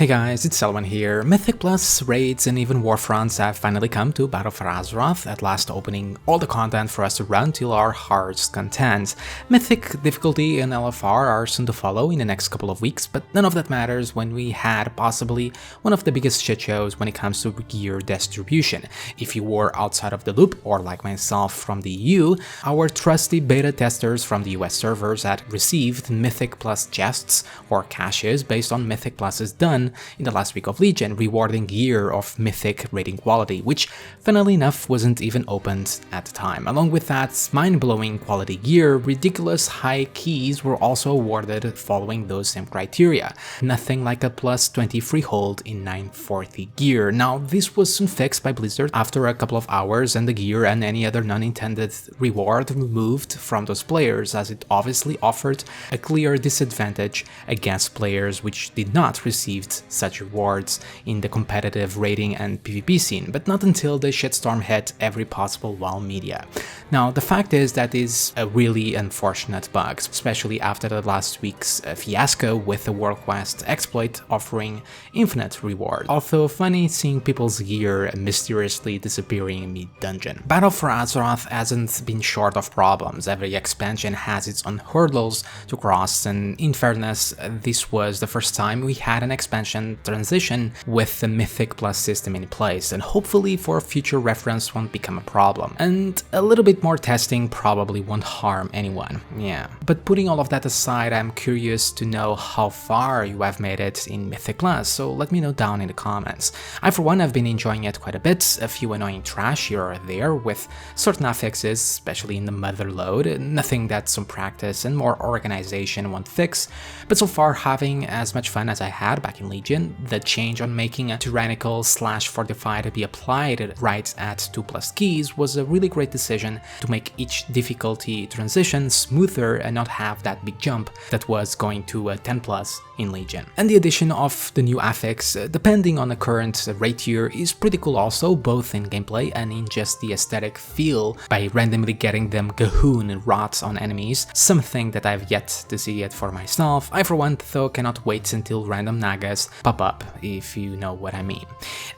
Hey guys, it's Selwen here. Mythic Plus, raids and even warfronts have finally come to Battle for Azeroth, at last opening all the content for us to run till our heart's content. Mythic difficulty and LFR are soon to follow in the next couple of weeks, but none of that matters when we had possibly one of the biggest shit shows when it comes to gear distribution. If you were outside of the loop, or like myself from the EU, our trusty beta testers from the US servers had received Mythic Plus chests or caches based on Mythic Plus's done in the last week of Legion, rewarding gear of Mythic rating quality, which funnily enough wasn't even opened at the time. Along with that mind-blowing quality gear, ridiculous high keys were also awarded following those same criteria. Nothing like a plus 20 freehold in 940 gear. Now this was soon fixed by Blizzard after a couple of hours and the gear and any other non-intended reward removed from those players, as it obviously offered a clear disadvantage against players which did not receive such rewards in the competitive rating and PvP scene, but not until the shitstorm hit every possible WoW media. Now, the fact is that is a really unfortunate bug, especially after the last week's fiasco with the World Quest exploit offering infinite reward. Although funny seeing people's gear mysteriously disappearing in mid-dungeon. Battle for Azeroth hasn't been short of problems. Every expansion has its own hurdles to cross, and in fairness, this was the first time we had an expansion transition with the Mythic Plus system in place, and hopefully for future reference won't become a problem. And a little bit more testing probably won't harm anyone, yeah. But putting all of that aside, I'm curious to know how far you have made it in Mythic Plus, so let me know down in the comments. I for one have been enjoying it quite a bit, a few annoying trash here or there with certain affixes, especially in the mother load, nothing that some practice and more organization won't fix, but so far having as much fun as I had back in Legion. The change on making a tyrannical / fortified be applied right at 2+ keys was a really great decision to make each difficulty transition smoother and not have that big jump that was going to a 10+ in Legion. And the addition of the new affix, depending on the current raid tier, is pretty cool also, both in gameplay and in just the aesthetic feel by randomly getting them Gahoon and Rot on enemies, something that I've yet to see it for myself. I for one though cannot wait until random Nagas pop up, if you know what I mean.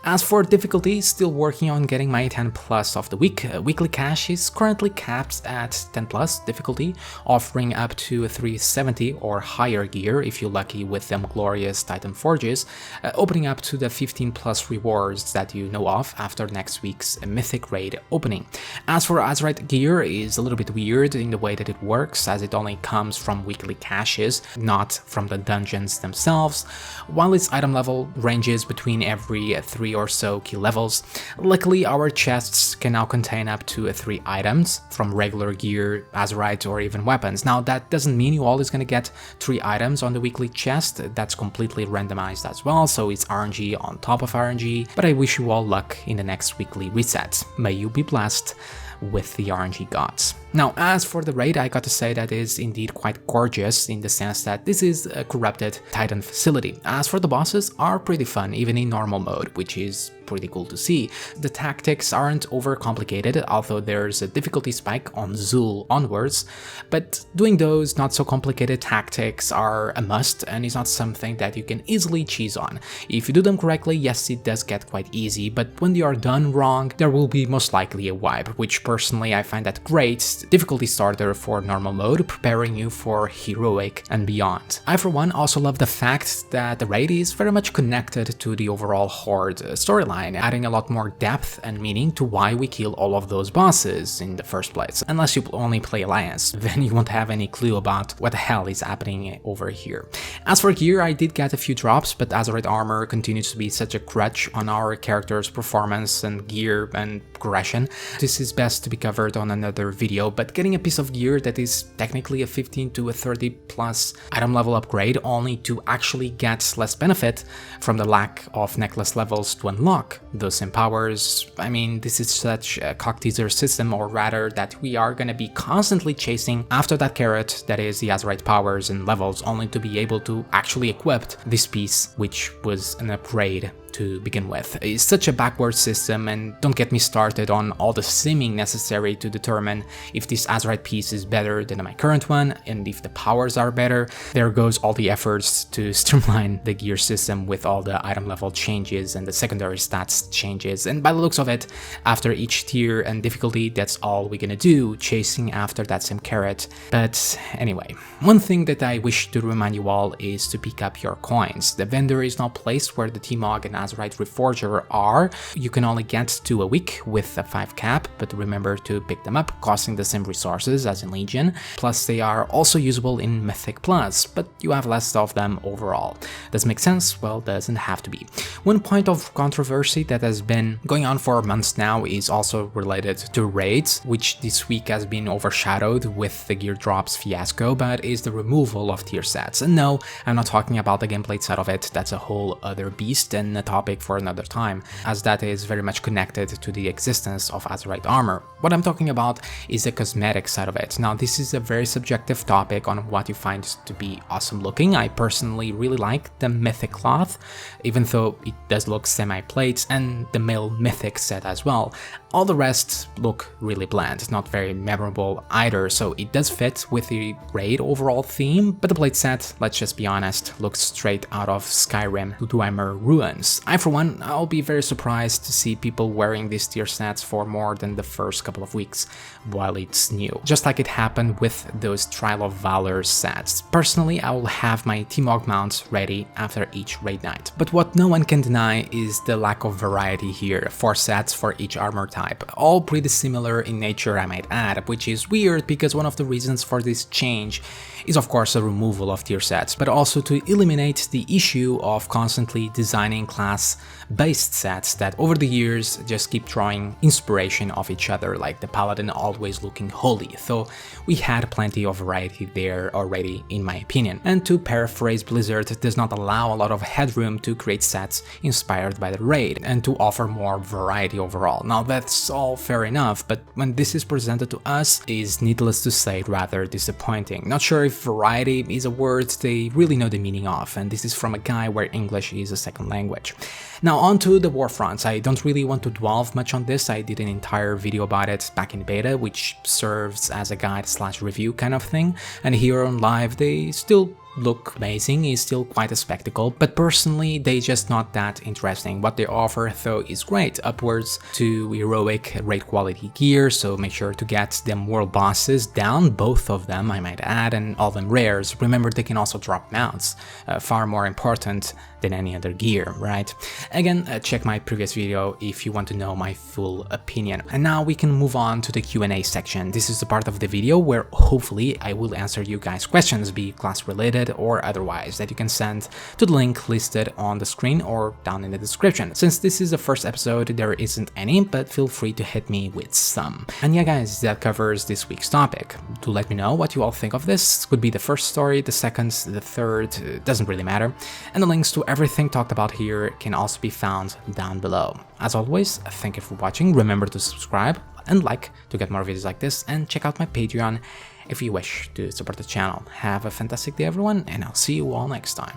As for difficulty, still working on getting my 10+ of the week. Weekly cache is currently capped at 10+ difficulty, offering up to 370 or higher gear if you're lucky with them glorious Titan Forges, opening up to the 15+ rewards that you know of after next week's Mythic raid opening. As for Azerite gear, is a little bit weird in the way that it works, as it only comes from weekly caches, not from the dungeons themselves, while its item level ranges between every 3 or so key levels. Luckily, our chests can now contain up to 3 items from regular gear, Azerite, or even weapons. Now that doesn't mean you always gonna get 3 items on the weekly chest, that's completely randomized as well, so it's RNG on top of RNG, but I wish you all luck in the next weekly reset. May you be blessed with the RNG gods. Now, as for the raid, I got to say that is indeed quite gorgeous in the sense that this is a corrupted Titan facility. As for the bosses, are pretty fun, even in normal mode, which is pretty cool to see. The tactics aren't overcomplicated, although there's a difficulty spike on Zul onwards, but doing those not so complicated tactics are a must and is not something that you can easily cheese on. If you do them correctly, yes, it does get quite easy, but when they are done wrong, there will be most likely a wipe, which personally I find that great difficulty starter for normal mode, preparing you for heroic and beyond. I for one also love the fact that the raid is very much connected to the overall Horde storyline, adding a lot more depth and meaning to why we kill all of those bosses in the first place. Unless you only play Alliance, then you won't have any clue about what the hell is happening over here. As for gear, I did get a few drops, but Azerite armor continues to be such a crutch on our character's performance and gear and progression. This is best to be covered on another video, but getting a piece of gear that is technically a 15 to a 30+ item level upgrade only to actually get less benefit from the lack of necklace levels to unlock those same powers. I mean, this is such a cock teaser system, or rather that we are gonna be constantly chasing after that carrot that is the Azerite powers and levels, only to be able to actually equip this piece, which was an upgrade to begin with. It's such a backward system, and don't get me started on all the simming necessary to determine if this Azerite piece is better than my current one and if the powers are better. There goes all the efforts to streamline the gear system with all the item level changes and the secondary stats changes, and by the looks of it, after each tier and difficulty, that's all we're gonna do, chasing after that same carrot. But anyway, one thing that I wish to remind you all is to pick up your coins. The vendor is now placed where the T-Mog and Azerite Reforger are. You can only get to a week with a 5 cap, but remember to pick them up, costing the same resources as in Legion. Plus they are also usable in Mythic Plus, but you have less of them overall. Does it make sense? Well, doesn't have to be. One point of controversy that has been going on for months now is also related to raids, which this week has been overshadowed with the gear drops fiasco, but is the removal of tier sets. And no, I'm not talking about the gameplay side of it, that's a whole other beast and a topic for another time, as that is very much connected to the existence of Azerite armor. What I'm talking about is the cosmetic side of it. Now, this is a very subjective topic on what you find to be awesome looking. I personally really like the Mythic cloth, even though it does look semi-plates, and the male Mythic set as well. All the rest look really bland, not very memorable either, so it does fit with the raid overall theme, but the plate set, let's just be honest, looks straight out of Skyrim Dwemer Ruins. I for one, I'll be very surprised to see people wearing these tier sets for more than the first couple of weeks while it's new, just like it happened with those Trial of Valor sets. Personally, I will have my T-Mog mounts ready after each raid night. But what no one can deny is the lack of variety here, 4 sets for each armor type, all pretty similar in nature I might add, which is weird because one of the reasons for this change is of course the removal of tier sets, but also to eliminate the issue of constantly designing class-based sets that over the years just keep drawing inspiration of each other, like the Paladin always looking holy, so we had plenty of variety there already in my opinion. And to paraphrase Blizzard, it does not allow a lot of headroom to create sets inspired by the raid and to offer more variety overall. Now that's all fair enough, but when this is presented to us, is needless to say rather disappointing. Not sure if variety is a word they really know the meaning of, and this is from a guy where English is a second language. Now on to the war fronts. I don't really want to dwell much on this, I did an entire video about it back in beta, which serves as a guide/review kind of thing, and here on live they still look amazing, is still quite a spectacle, but personally they just not that interesting. What they offer though is great, upwards to heroic raid quality gear, so make sure to get them world bosses down, both of them I might add, and all them rares. Remember they can also drop mounts, far more important than any other gear, right? Again, check my previous video if you want to know my full opinion. And now we can move on to the Q&A section. This is the part of the video where hopefully I will answer you guys' questions, be class related or otherwise, that you can send to the link listed on the screen or down in the description. Since this is the first episode, there isn't any, but feel free to hit me with some. And yeah guys, that covers this week's topic. Do let me know what you all think of this. Could be the first story, the second, the third, doesn't really matter. And the links to everything talked about here can also be found down below. As always, thank you for watching, remember to subscribe and like to get more videos like this, and check out my Patreon if you wish to support the channel. Have a fantastic day everyone, and I'll see you all next time.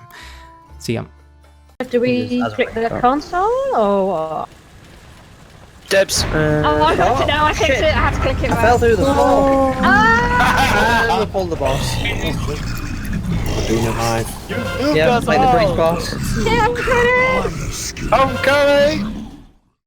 See ya. Do we click the console or? Debs. Oh, I got it now. I clicked it. I had to click it. I fell through the floor. Ah! I pulled the boss. Doing your high. Yeah, playing the priest boss. Yeah, I'm coming. I'm coming.